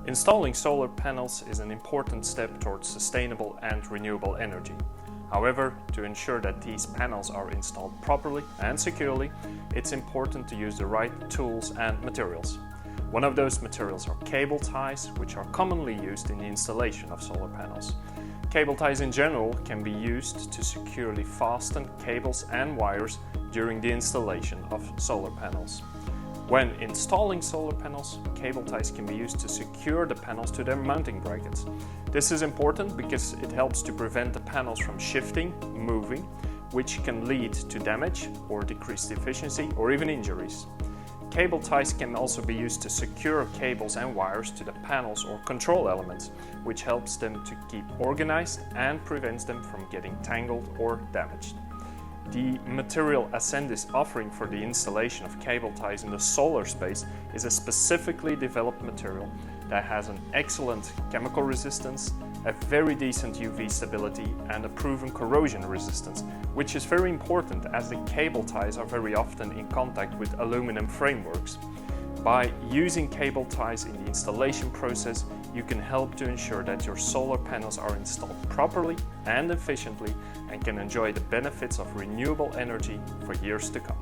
Installing solar panels is an important step towards sustainable and renewable energy. However, to ensure that these panels are installed properly and securely, it's important to use the right tools and materials. One of those materials are cable ties, which are commonly used in the installation of solar panels. Cable ties in general can be used to securely fasten cables and wires during the installation of solar panels. When installing solar panels, cable ties can be used to secure the panels to their mounting brackets. This is important because it helps to prevent the panels from shifting, moving, which can lead to damage or decreased efficiency or even injuries. Cable ties can also be used to secure cables and wires to the panels or control elements, which helps them to keep organized and prevents them from getting tangled or damaged. The material Ascend is offering for the installation of cable ties in the solar space is a specifically developed material that has an excellent chemical resistance, a very decent UV stability and a proven corrosion resistance, which is very important as the cable ties are very often in contact with aluminum frameworks. By using cable ties in the installation process, you can help to ensure that your solar panels are installed properly and efficiently and can enjoy the benefits of renewable energy for years to come.